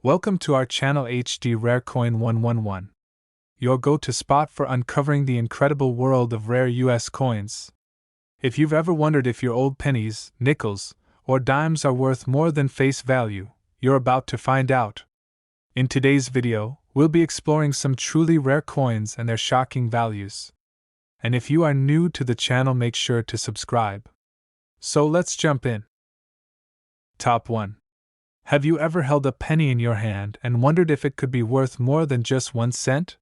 Welcome to our channel HD Rare Coin 111, your go-to spot for uncovering the incredible world of rare US coins. If you've ever wondered if your old pennies, nickels, or dimes are worth more than face value, you're about to find out. In today's video, we'll be exploring some truly rare coins and their shocking values. And if you are new to the channel, make sure to subscribe. So let's jump in. Top 1. Have you ever held a penny in your hand and wondered if it could be worth more than just 1 cent?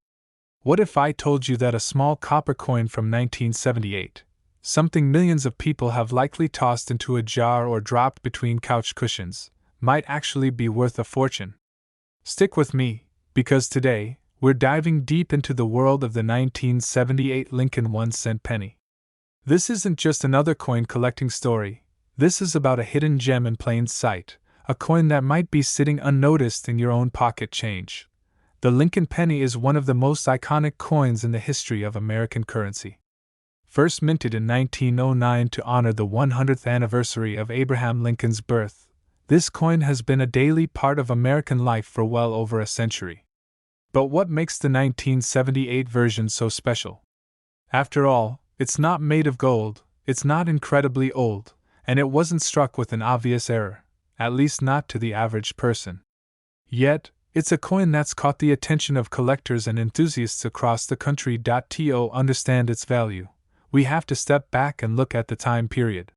What if I told you that a small copper coin from 1978, something millions of people have likely tossed into a jar or dropped between couch cushions, might actually be worth a fortune? Stick with me, because today, we're diving deep into the world of the 1978 Lincoln 1-cent penny. This isn't just another coin collecting story, this is about a hidden gem in plain sight, a coin that might be sitting unnoticed in your own pocket change. The Lincoln penny is one of the most iconic coins in the history of American currency. First minted in 1909 to honor the 100th anniversary of Abraham Lincoln's birth, this coin has been a daily part of American life for well over a century. But what makes the 1978 version so special? After all, it's not made of gold, it's not incredibly old, and it wasn't struck with an obvious error. At least not to the average person. Yet, it's a coin that's caught the attention of collectors and enthusiasts across the country. To understand its value, we have to step back and look at the time period.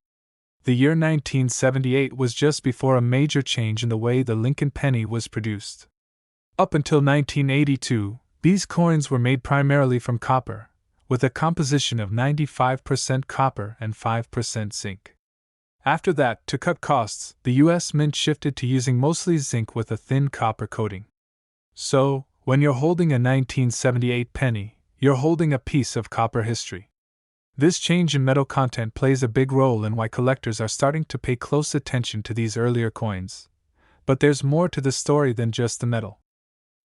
The year 1978 was just before a major change in the way the Lincoln penny was produced. Up until 1982, these coins were made primarily from copper, with a composition of 95% copper and 5% zinc. After that, to cut costs, the U.S. Mint shifted to using mostly zinc with a thin copper coating. So, when you're holding a 1978 penny, you're holding a piece of copper history. This change in metal content plays a big role in why collectors are starting to pay close attention to these earlier coins. But there's more to the story than just the metal.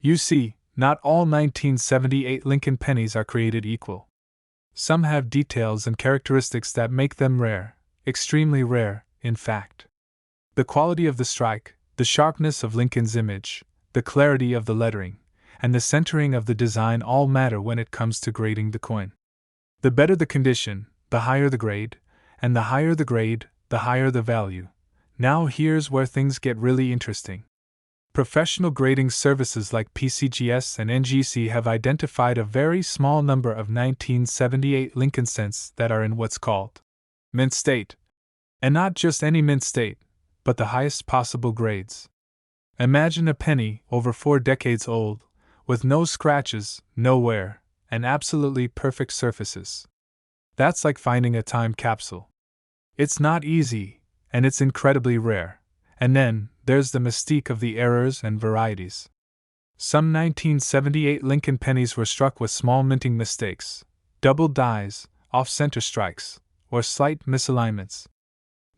You see, not all 1978 Lincoln pennies are created equal. Some have details and characteristics that make them rare. Extremely rare, in fact. The quality of the strike, the sharpness of Lincoln's image, the clarity of the lettering, and the centering of the design all matter when it comes to grading the coin. The better the condition, the higher the grade, and the higher the grade, the higher the value. Now here's where things get really interesting. Professional grading services like PCGS and NGC have identified a very small number of 1978 Lincoln cents that are in what's called mint state. And not just any mint state, but the highest possible grades. Imagine a penny over 4 decades old, with no scratches, no wear, and absolutely perfect surfaces. That's like finding a time capsule. It's not easy, and it's incredibly rare. And then, there's the mystique of the errors and varieties. Some 1978 Lincoln pennies were struck with small minting mistakes, double dies, off-center strikes, or slight misalignments.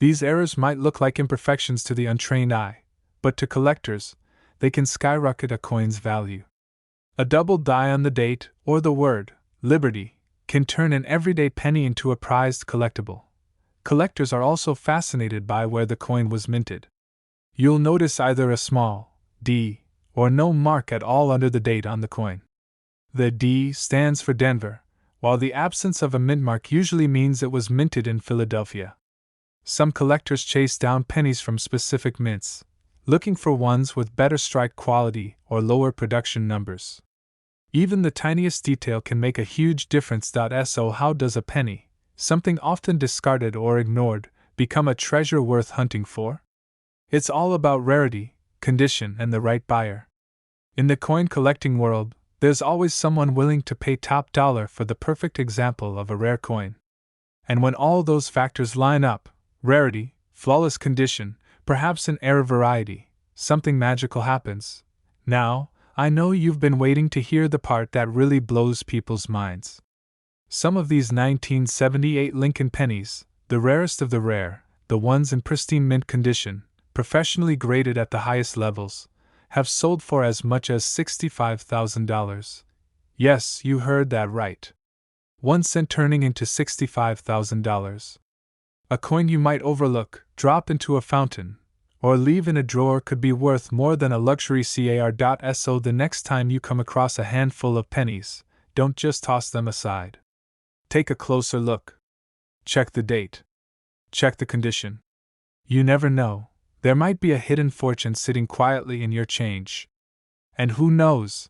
These errors might look like imperfections to the untrained eye, but to collectors, they can skyrocket a coin's value. A double die on the date, or the word, Liberty, can turn an everyday penny into a prized collectible. Collectors are also fascinated by where the coin was minted. You'll notice either a small D or no mark at all under the date on the coin. The D stands for Denver, while the absence of a mint mark usually means it was minted in Philadelphia. Some collectors chase down pennies from specific mints, looking for ones with better strike quality or lower production numbers. Even the tiniest detail can make a huge difference. So how does a penny, something often discarded or ignored, become a treasure worth hunting for? It's all about rarity, condition, and the right buyer. In the coin collecting world, there's always someone willing to pay top dollar for the perfect example of a rare coin. And when all those factors line up, rarity, flawless condition, perhaps an rare variety, something magical happens. Now, I know you've been waiting to hear the part that really blows people's minds. Some of these 1978 Lincoln pennies, the rarest of the rare, the ones in pristine mint condition, professionally graded at the highest levels, have sold for as much as $65,000. Yes, you heard that right. 1 cent turning into $65,000. A coin you might overlook, drop into a fountain, or leave in a drawer could be worth more than a luxury car. So the next time you come across a handful of pennies, don't just toss them aside. Take a closer look. Check the date. Check the condition. You never know, there might be a hidden fortune sitting quietly in your change. And who knows?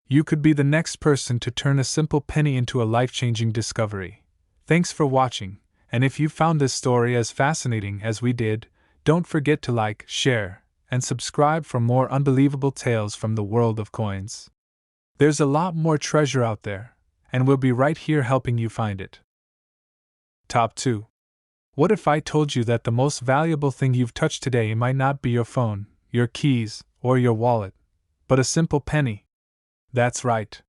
You could be the next person to turn a simple penny into a life-changing discovery. Thanks for watching, and if you found this story as fascinating as we did, don't forget to like, share, and subscribe for more unbelievable tales from the world of coins. There's a lot more treasure out there, and we'll be right here helping you find it. Top 2. What if I told you that the most valuable thing you've touched today might not be your phone, your keys, or your wallet, but a simple penny? That's right.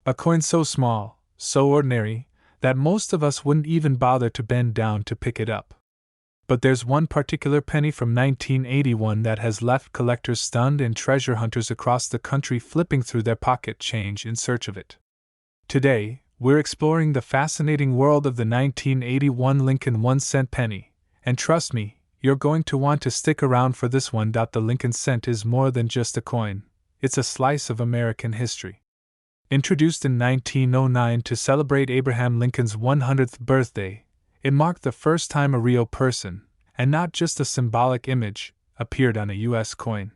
A coin so small, so ordinary, that most of us wouldn't even bother to bend down to pick it up. But there's one particular penny from 1981 that has left collectors stunned and treasure hunters across the country flipping through their pocket change in search of it. Today, we're exploring the fascinating world of the 1981 Lincoln 1-cent penny, and trust me, you're going to want to stick around for this one. The Lincoln cent is more than just a coin, it's a slice of American history. Introduced in 1909 to celebrate Abraham Lincoln's 100th birthday, it marked the first time a real person, and not just a symbolic image, appeared on a U.S. coin.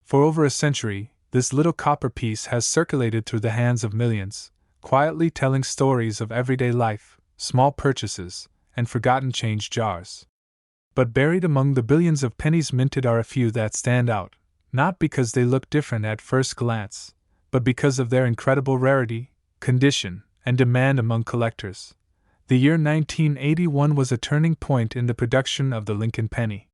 For over a century, this little copper piece has circulated through the hands of millions, quietly telling stories of everyday life, small purchases, and forgotten change jars. But buried among the billions of pennies minted are a few that stand out, not because they look different at first glance, but because of their incredible rarity, condition, and demand among collectors. The year 1981 was a turning point in the production of the Lincoln penny.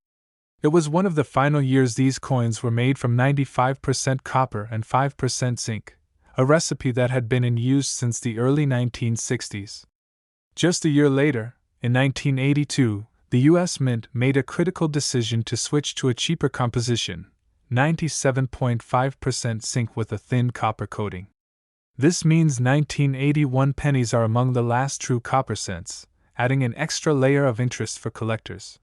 It was one of the final years these coins were made from 95% copper and 5% zinc, a recipe that had been in use since the early 1960s. Just a year later, in 1982, the U.S. Mint made a critical decision to switch to a cheaper composition, 97.5% zinc with a thin copper coating. This means 1981 pennies are among the last true copper cents, adding an extra layer of interest for collectors.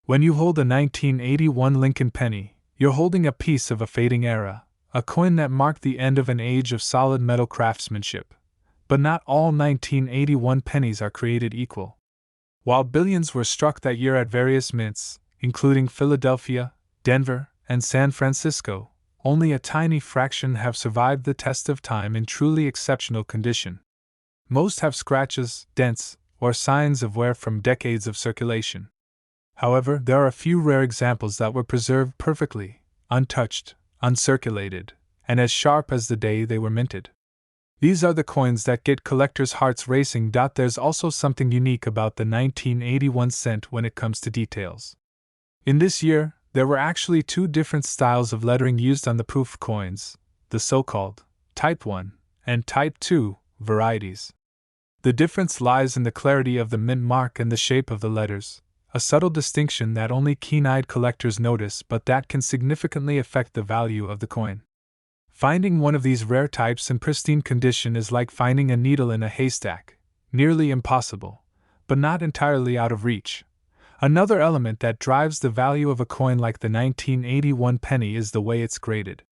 When you hold a 1981 Lincoln penny, you're holding a piece of a fading era, a coin that marked the end of an age of solid metal craftsmanship. But not all 1981 pennies are created equal. While billions were struck that year at various mints, including Philadelphia, Denver, and San Francisco, only a tiny fraction have survived the test of time in truly exceptional condition. Most have scratches, dents, or signs of wear from decades of circulation. However, there are a few rare examples that were preserved perfectly, untouched, uncirculated, and as sharp as the day they were minted. These are the coins that get collectors' hearts racing. There's also something unique about the 1981 cent when it comes to details. In this year, there were actually two different styles of lettering used on the proof coins, the so-called Type 1 and Type 2 varieties. The difference lies in the clarity of the mint mark and the shape of the letters, a subtle distinction that only keen-eyed collectors notice, but that can significantly affect the value of the coin. Finding one of these rare types in pristine condition is like finding a needle in a haystack, nearly impossible, but not entirely out of reach. Another element that drives the value of a coin like the 1981 penny is the way it's graded.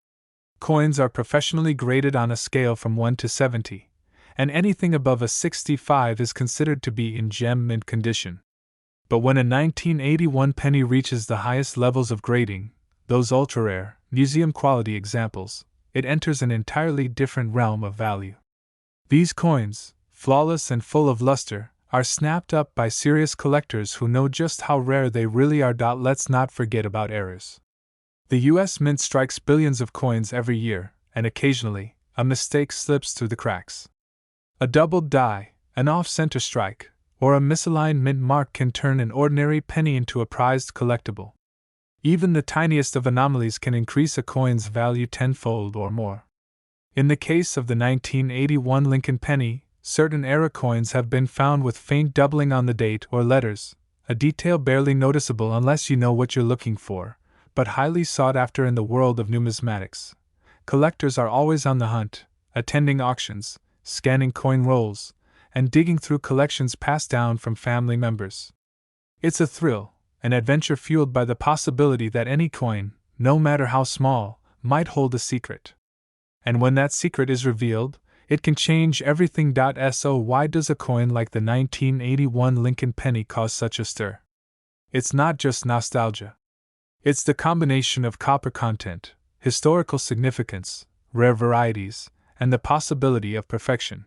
Coins are professionally graded on a scale from 1 to 70, and anything above a 65 is considered to be in gem mint condition. But when a 1981 penny reaches the highest levels of grading, those ultra-rare, museum-quality examples, it enters an entirely different realm of value. These coins, flawless and full of luster, are snapped up by serious collectors who know just how rare they really are. Let's not forget about errors. The U.S. Mint strikes billions of coins every year, and occasionally, a mistake slips through the cracks. A doubled die, an off-center strike, or a misaligned mint mark can turn an ordinary penny into a prized collectible. Even the tiniest of anomalies can increase a coin's value tenfold or more. In the case of the 1981 Lincoln penny, certain era coins have been found with faint doubling on the date or letters, a detail barely noticeable unless you know what you're looking for, but highly sought after in the world of numismatics. Collectors are always on the hunt, attending auctions, scanning coin rolls, and digging through collections passed down from family members. It's a thrill, an adventure fueled by the possibility that any coin, no matter how small, might hold a secret. And when that secret is revealed, it can change everything. So why does a coin like the 1981 Lincoln penny cause such a stir? It's not just nostalgia. It's the combination of copper content, historical significance, rare varieties, and the possibility of perfection.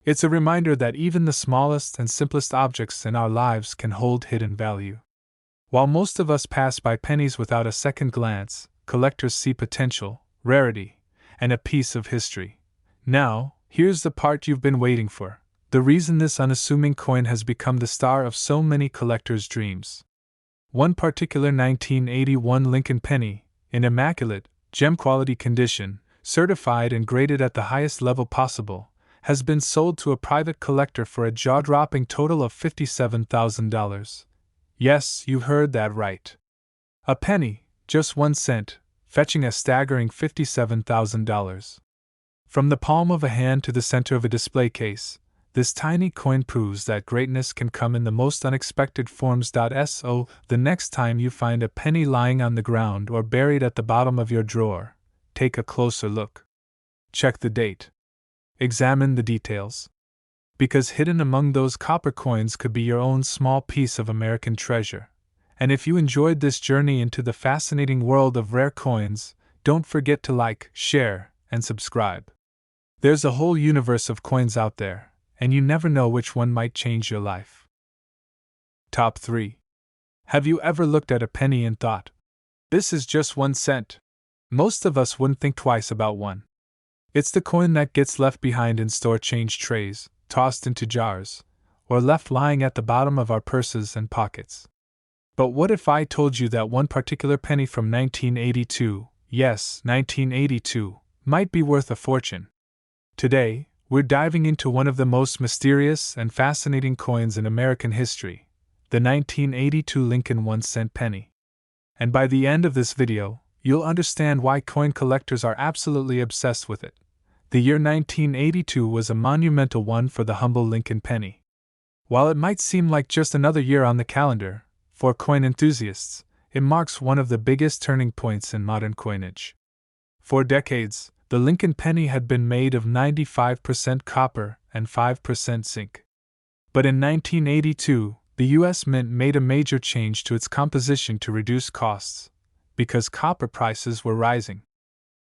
It's a reminder that even the smallest and simplest objects in our lives can hold hidden value. While most of us pass by pennies without a second glance, collectors see potential, rarity, and a piece of history. Now, here's the part you've been waiting for, the reason this unassuming coin has become the star of so many collectors' dreams. One particular 1981 Lincoln penny, in immaculate, gem-quality condition, certified and graded at the highest level possible, has been sold to a private collector for a jaw-dropping total of $57,000. Yes, you heard that right. A penny, just 1 cent, fetching a staggering $57,000. From the palm of a hand to the center of a display case, this tiny coin proves that greatness can come in the most unexpected forms. So, the next time you find a penny lying on the ground or buried at the bottom of your drawer, take a closer look. Check the date. Examine the details. Because hidden among those copper coins could be your own small piece of American treasure. And if you enjoyed this journey into the fascinating world of rare coins, don't forget to like, share, and subscribe. There's a whole universe of coins out there, and you never know which one might change your life. Top 3. Have you ever looked at a penny and thought, this is just 1 cent? Most of us wouldn't think twice about one. It's the coin that gets left behind in store change trays, tossed into jars, or left lying at the bottom of our purses and pockets. But what if I told you that one particular penny from 1982, yes, 1982, might be worth a fortune? Today, we're diving into one of the most mysterious and fascinating coins in American history, the 1982 Lincoln 1-cent penny. And by the end of this video, you'll understand why coin collectors are absolutely obsessed with it. The year 1982 was a monumental one for the humble Lincoln penny. While it might seem like just another year on the calendar, for coin enthusiasts, it marks one of the biggest turning points in modern coinage. For decades, the Lincoln penny had been made of 95% copper and 5% zinc. But in 1982, the U.S. Mint made a major change to its composition to reduce costs, because copper prices were rising.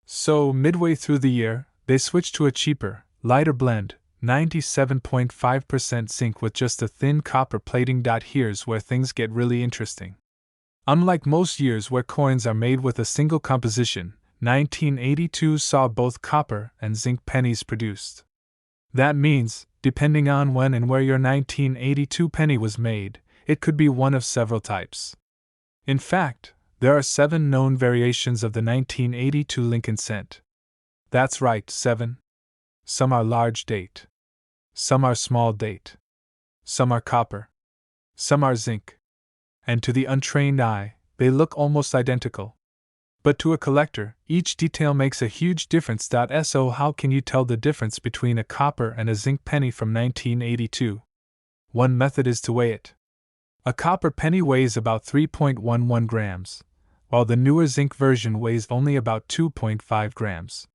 So, midway through the year, they switched to a cheaper, lighter blend, 97.5% zinc with just a thin copper plating. Here's where things get really interesting. Unlike most years where coins are made with a single composition, 1982 saw both copper and zinc pennies produced. That means, depending on when and where your 1982 penny was made, it could be one of several types. In fact, there are 7 known variations of the 1982 Lincoln cent. That's right, 7. Some are large date. Some are small date. Some are copper. Some are zinc. And to the untrained eye, they look almost identical. But to a collector, each detail makes a huge difference. So how can you tell the difference between a copper and a zinc penny from 1982? One method is to weigh it. A copper penny weighs about 3.11 grams, while the newer zinc version weighs only about 2.5 grams.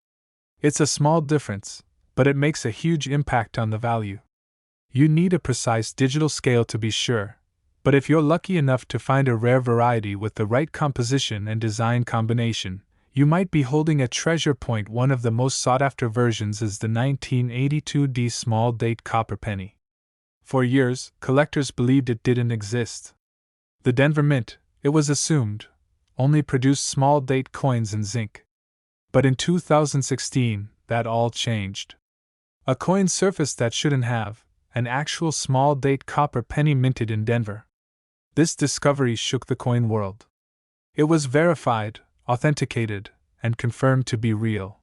It's a small difference, but it makes a huge impact on the value. You need a precise digital scale to be sure, but if you're lucky enough to find a rare variety with the right composition and design combination, you might be holding a treasure. One of the most sought-after versions is the 1982 small date copper penny. For years, collectors believed it didn't exist. The Denver Mint, it was assumed, only produced small date coins in zinc. But in 2016, that all changed. A coin surfaced that shouldn't have, an actual small date copper penny minted in Denver. This discovery shook the coin world. It was verified, authenticated, and confirmed to be real.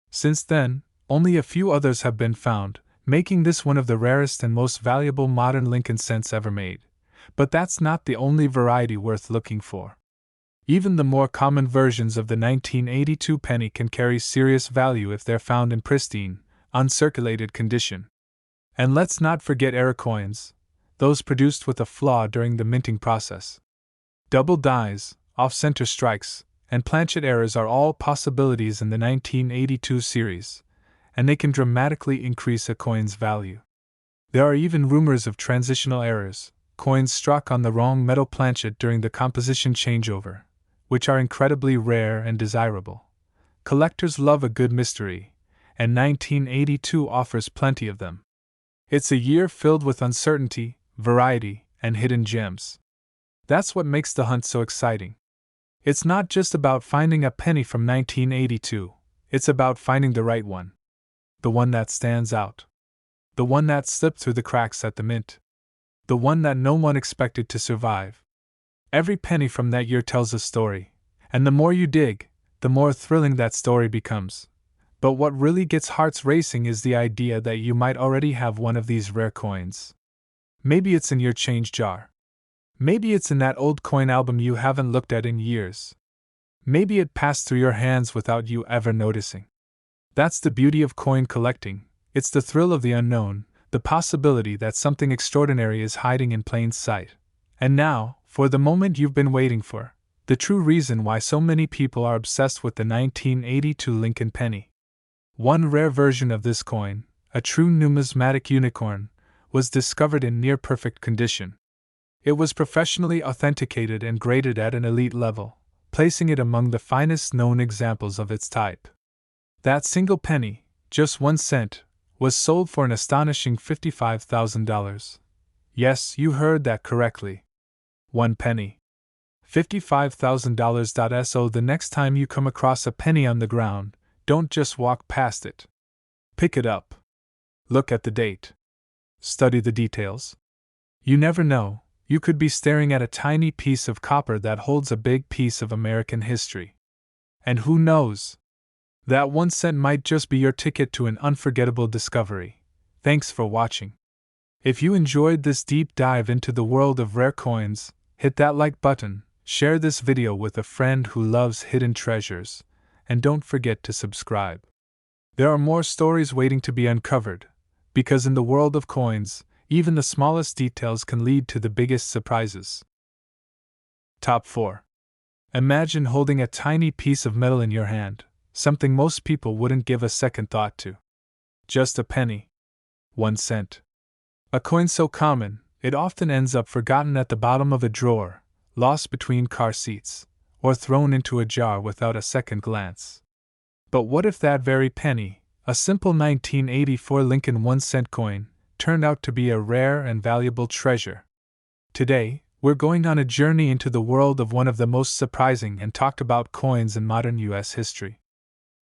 Since then, only a few others have been found, making this one of the rarest and most valuable modern Lincoln cents ever made. But that's not the only variety worth looking for. Even the more common versions of the 1982 penny can carry serious value if they're found in pristine, uncirculated condition. And let's not forget error coins, those produced with a flaw during the minting process. Double dies, off-center strikes, and planchet errors are all possibilities in the 1982 series, and they can dramatically increase a coin's value. There are even rumors of transitional errors, coins struck on the wrong metal planchet during the composition changeover, which are incredibly rare and desirable. Collectors love a good mystery, and 1982 offers plenty of them. It's a year filled with uncertainty, variety, and hidden gems. That's what makes the hunt so exciting. It's not just about finding a penny from 1982, it's about finding the right one. The one that stands out. The one that slipped through the cracks at the mint. The one that no one expected to survive. Every penny from that year tells a story, and the more you dig, the more thrilling that story becomes. But what really gets hearts racing is the idea that you might already have one of these rare coins. Maybe it's in your change jar. Maybe it's in that old coin album you haven't looked at in years. Maybe it passed through your hands without you ever noticing. That's the beauty of coin collecting. It's the thrill of the unknown, the possibility that something extraordinary is hiding in plain sight. And now, for the moment you've been waiting for, the true reason why so many people are obsessed with the 1982 Lincoln penny. One rare version of this coin, a true numismatic unicorn, was discovered in near-perfect condition. It was professionally authenticated and graded at an elite level, placing it among the finest known examples of its type. That single penny, just 1 cent, was sold for an astonishing $55,000. Yes, you heard that correctly. 1 penny. $55,000. So the next time you come across a penny on the ground, don't just walk past it. Pick it up. Look at the date. Study the details. You never know, you could be staring at a tiny piece of copper that holds a big piece of American history. And who knows? That 1 cent might just be your ticket to an unforgettable discovery. Thanks for watching. If you enjoyed this deep dive into the world of rare coins, hit that like button, share this video with a friend who loves hidden treasures, and don't forget to subscribe. There are more stories waiting to be uncovered, because in the world of coins, even the smallest details can lead to the biggest surprises. Top 4. Imagine holding a tiny piece of metal in your hand, something most people wouldn't give a second thought to. Just a penny. 1 cent. A coin so common, it often ends up forgotten at the bottom of a drawer, lost between car seats, or thrown into a jar without a second glance. But what if that very penny, a simple 1984 Lincoln 1 cent coin, turned out to be a rare and valuable treasure? Today, we're going on a journey into the world of one of the most surprising and talked about coins in modern U.S. history.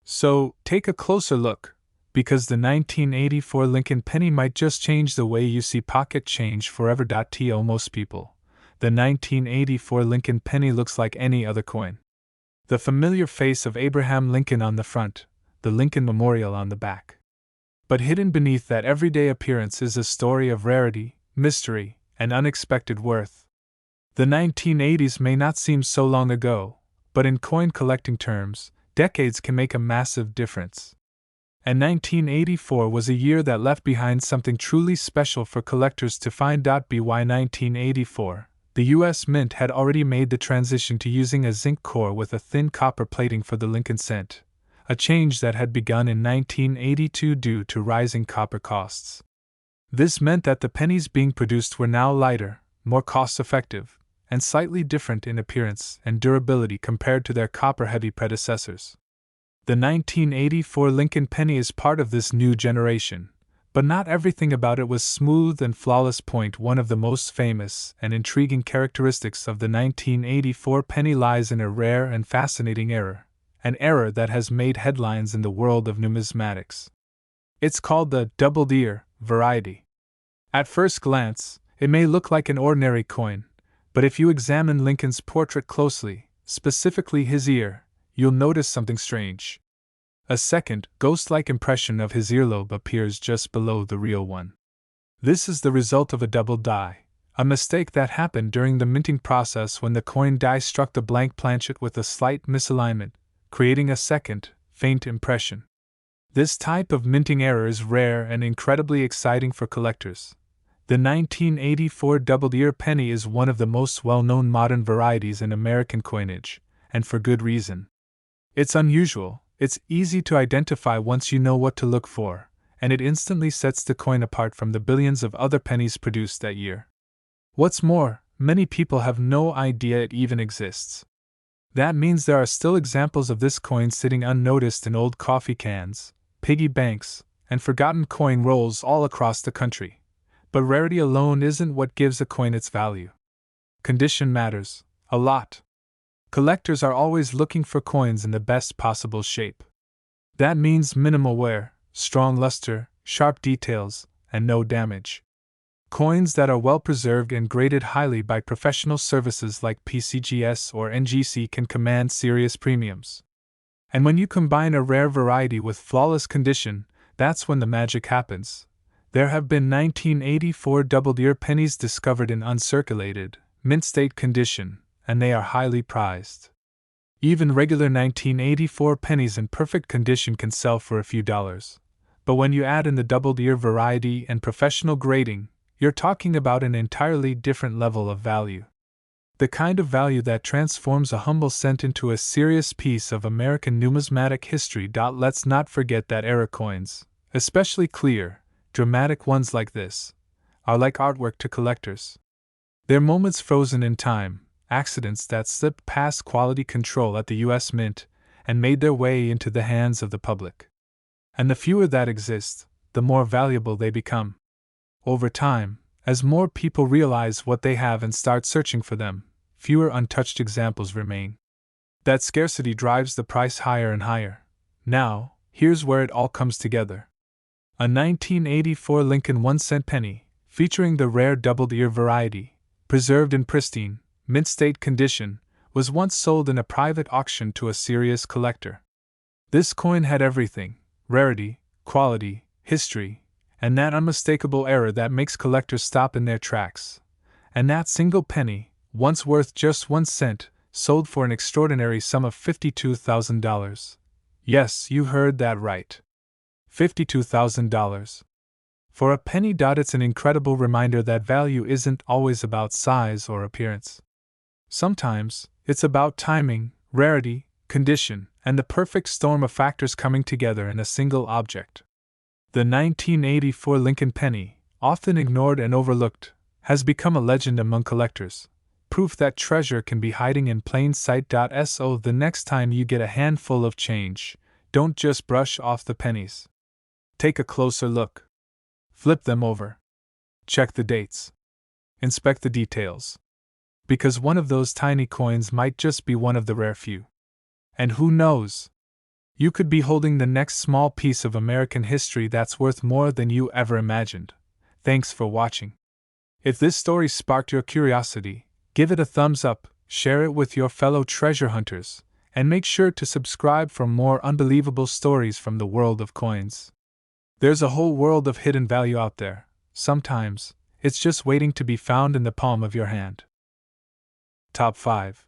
So, take a closer look, because the 1984 Lincoln penny might just change the way you see pocket change forever. To most people, the 1984 Lincoln penny looks like any other coin. The familiar face of Abraham Lincoln on the front, the Lincoln Memorial on the back. But hidden beneath that everyday appearance is a story of rarity, mystery, and unexpected worth. The 1980s may not seem so long ago, but in coin collecting terms, decades can make a massive difference. And 1984 was a year that left behind something truly special for collectors to find. By 1984, the U.S. Mint had already made the transition to using a zinc core with a thin copper plating for the Lincoln cent, a change that had begun in 1982 due to rising copper costs. This meant that the pennies being produced were now lighter, more cost-effective, and slightly different in appearance and durability compared to their copper-heavy predecessors. The 1984 Lincoln penny is part of this new generation, but not everything about it was smooth and flawless. One of the most famous and intriguing characteristics of the 1984 penny lies in a rare and fascinating error, an error that has made headlines in the world of numismatics. It's called the doubled ear variety. At first glance, it may look like an ordinary coin, but if you examine Lincoln's portrait closely, specifically his ear, you'll notice something strange. A second, ghost-like impression of his earlobe appears just below the real one. This is the result of a double die, a mistake that happened during the minting process when the coin die struck the blank planchet with a slight misalignment, creating a second, faint impression. This type of minting error is rare and incredibly exciting for collectors. The 1984 double-ear penny is one of the most well-known modern varieties in American coinage, and for good reason. It's unusual, it's easy to identify once you know what to look for, and it instantly sets the coin apart from the billions of other pennies produced that year. What's more, many people have no idea it even exists. That means there are still examples of this coin sitting unnoticed in old coffee cans, piggy banks, and forgotten coin rolls all across the country. But rarity alone isn't what gives a coin its value. Condition matters a lot. Collectors are always looking for coins in the best possible shape. That means minimal wear, strong luster, sharp details, and no damage. Coins that are well preserved and graded highly by professional services like PCGS or NGC can command serious premiums. And when you combine a rare variety with flawless condition, that's when the magic happens. There have been 1984 double-ear pennies discovered in uncirculated, mint-state condition, and they are highly prized. Even regular 1984 pennies in perfect condition can sell for a few dollars. But when you add in the double-ear variety and professional grading, you're talking about an entirely different level of value. The kind of value that transforms a humble cent into a serious piece of American numismatic history. Let's not forget that era coins, especially clear, dramatic ones like this, are like artwork to collectors. They're moments frozen in time, accidents that slipped past quality control at the U.S. Mint and made their way into the hands of the public. And the fewer that exist, the more valuable they become. Over time, as more people realize what they have and start searching for them, fewer untouched examples remain. That scarcity drives the price higher and higher. Now, here's where it all comes together. A 1984 Lincoln 1-cent penny, featuring the rare double-ear variety, preserved in pristine, mint-state condition, was once sold in a private auction to a serious collector. This coin had everything: rarity, quality, history, and that unmistakable era that makes collectors stop in their tracks. And that single penny, once worth just 1 cent, sold for an extraordinary sum of $52,000. Yes, you heard that right. $52,000. For a penny. It's an incredible reminder that value isn't always about size or appearance. Sometimes, it's about timing, rarity, condition, and the perfect storm of factors coming together in a single object. The 1984 Lincoln penny, often ignored and overlooked, has become a legend among collectors. Proof that treasure can be hiding in plain sight. So the next time you get a handful of change, don't just brush off the pennies. Take a closer look. Flip them over. Check the dates. Inspect the details. Because one of those tiny coins might just be one of the rare few. And who knows? You could be holding the next small piece of American history that's worth more than you ever imagined. Thanks for watching. If this story sparked your curiosity, give it a thumbs up, share it with your fellow treasure hunters, and make sure to subscribe for more unbelievable stories from the world of coins. There's a whole world of hidden value out there. Sometimes, it's just waiting to be found in the palm of your hand. Top 5.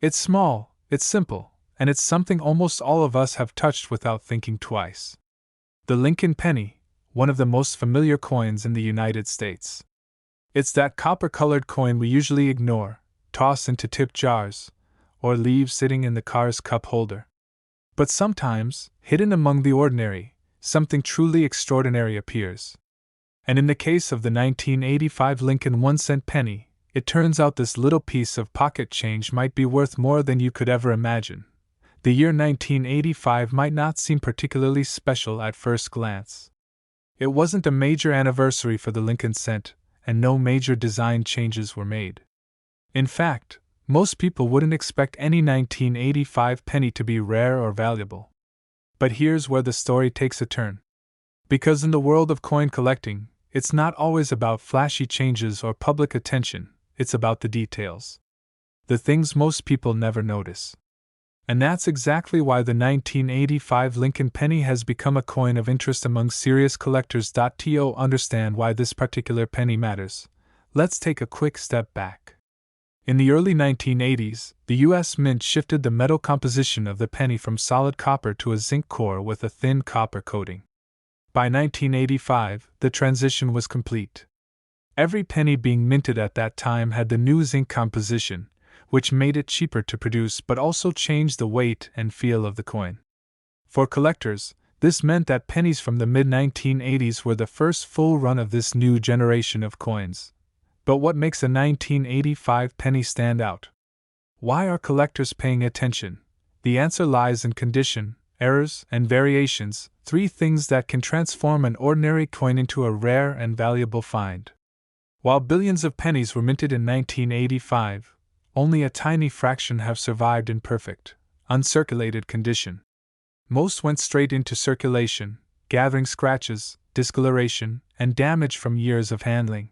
It's small, it's simple, and it's something almost all of us have touched without thinking twice. The Lincoln penny, one of the most familiar coins in the United States. It's that copper-colored coin we usually ignore, toss into tip jars, or leave sitting in the car's cup holder. But sometimes, hidden among the ordinary, something truly extraordinary appears. And in the case of the 1985 Lincoln 1-cent penny, it turns out this little piece of pocket change might be worth more than you could ever imagine. The year 1985 might not seem particularly special at first glance. It wasn't a major anniversary for the Lincoln cent, and no major design changes were made. In fact, most people wouldn't expect any 1985 penny to be rare or valuable. But here's where the story takes a turn. Because in the world of coin collecting, it's not always about flashy changes or public attention, it's about the details. The things most people never notice. And that's exactly why the 1985 Lincoln penny has become a coin of interest among serious collectors. To understand why this particular penny matters, let's take a quick step back. In the early 1980s, the U.S. Mint shifted the metal composition of the penny from solid copper to a zinc core with a thin copper coating. By 1985, the transition was complete. Every penny being minted at that time had the new zinc composition, which made it cheaper to produce but also changed the weight and feel of the coin. For collectors, this meant that pennies from the mid-1980s were the first full run of this new generation of coins. But what makes a 1985 penny stand out? Why are collectors paying attention? The answer lies in condition, errors, and variations, three things that can transform an ordinary coin into a rare and valuable find. While billions of pennies were minted in 1985, only a tiny fraction have survived in perfect, uncirculated condition. Most went straight into circulation, gathering scratches, discoloration, and damage from years of handling.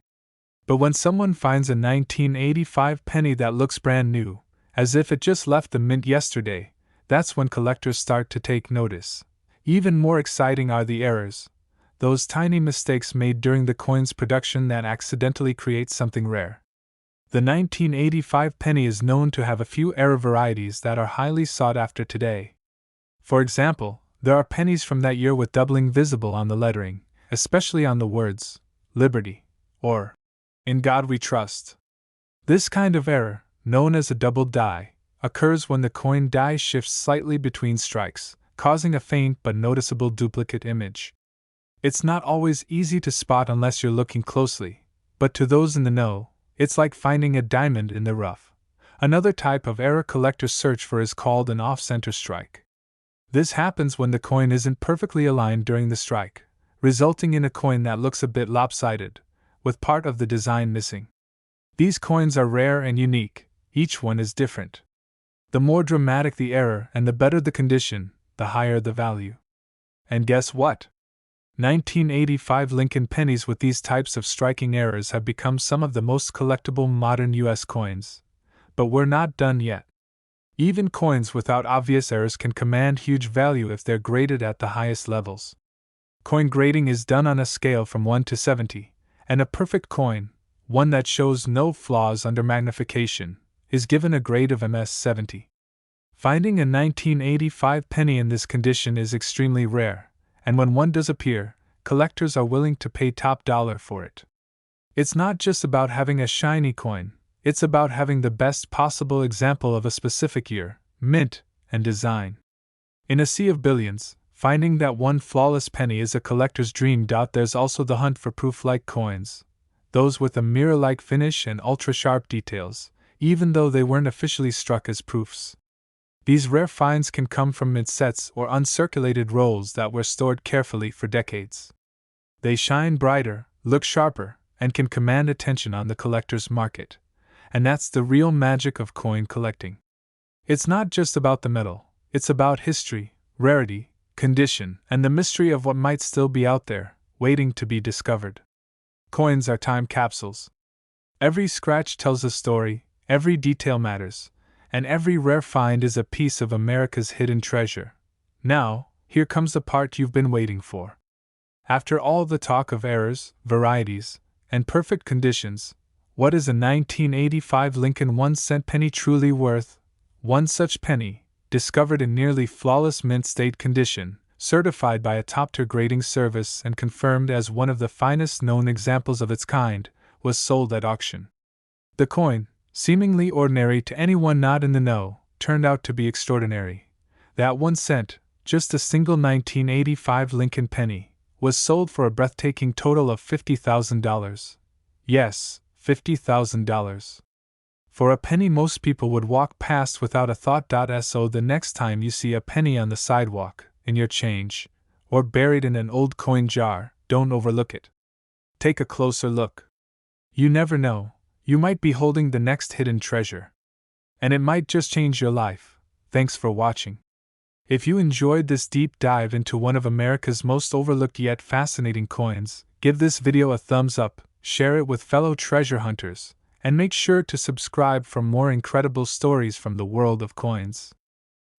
But when someone finds a 1985 penny that looks brand new, as if it just left the mint yesterday, that's when collectors start to take notice. Even more exciting are the errors, those tiny mistakes made during the coin's production that accidentally create something rare. The 1985 penny is known to have a few error varieties that are highly sought after today. For example, there are pennies from that year with doubling visible on the lettering, especially on the words, Liberty, or In God We Trust. This kind of error, known as a double die, occurs when the coin die shifts slightly between strikes, causing a faint but noticeable duplicate image. It's not always easy to spot unless you're looking closely, but to those in the know, it's like finding a diamond in the rough. Another type of error collectors search for is called an off-center strike. This happens when the coin isn't perfectly aligned during the strike, resulting in a coin that looks a bit lopsided, with part of the design missing. These coins are rare and unique, each one is different. The more dramatic the error and the better the condition, the higher the value. And guess what? 1985 Lincoln pennies with these types of striking errors have become some of the most collectible modern US coins. But we're not done yet. Even coins without obvious errors can command huge value if they're graded at the highest levels. Coin grading is done on a scale from 1 to 70, and a perfect coin, one that shows no flaws under magnification, is given a grade of MS 70. Finding a 1985 penny in this condition is extremely rare, and when one does appear, collectors are willing to pay top dollar for it. It's not just about having a shiny coin, it's about having the best possible example of a specific year, mint, and design. In a sea of billions, finding that one flawless penny is a collector's dream. There's also the hunt for proof-like coins, those with a mirror-like finish and ultra-sharp details, even though they weren't officially struck as proofs. These rare finds can come from mint sets or uncirculated rolls that were stored carefully for decades. They shine brighter, look sharper, and can command attention on the collector's market. And that's the real magic of coin collecting. It's not just about the metal, it's about history, rarity, condition, and the mystery of what might still be out there, waiting to be discovered. Coins are time capsules. Every scratch tells a story, every detail matters, and every rare find is a piece of America's hidden treasure. Now, here comes the part you've been waiting for. After all the talk of errors, varieties, and perfect conditions, what is a 1985 Lincoln 1-cent penny truly worth? One such penny, discovered in nearly flawless mint state condition, certified by a top-tier grading service and confirmed as one of the finest known examples of its kind, was sold at auction. The coin, seemingly ordinary to anyone not in the know, turned out to be extraordinary. That 1 cent, just a single 1985 Lincoln penny, was sold for a breathtaking total of $50,000. Yes, $50,000. For a penny most people would walk past without a thought. So the next time you see a penny on the sidewalk, in your change, or buried in an old coin jar, don't overlook it. Take a closer look. You never know, you might be holding the next hidden treasure. And it might just change your life. Thanks for watching. If you enjoyed this deep dive into one of America's most overlooked yet fascinating coins, give this video a thumbs up, share it with fellow treasure hunters, and make sure to subscribe for more incredible stories from the world of coins.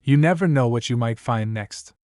You never know what you might find next.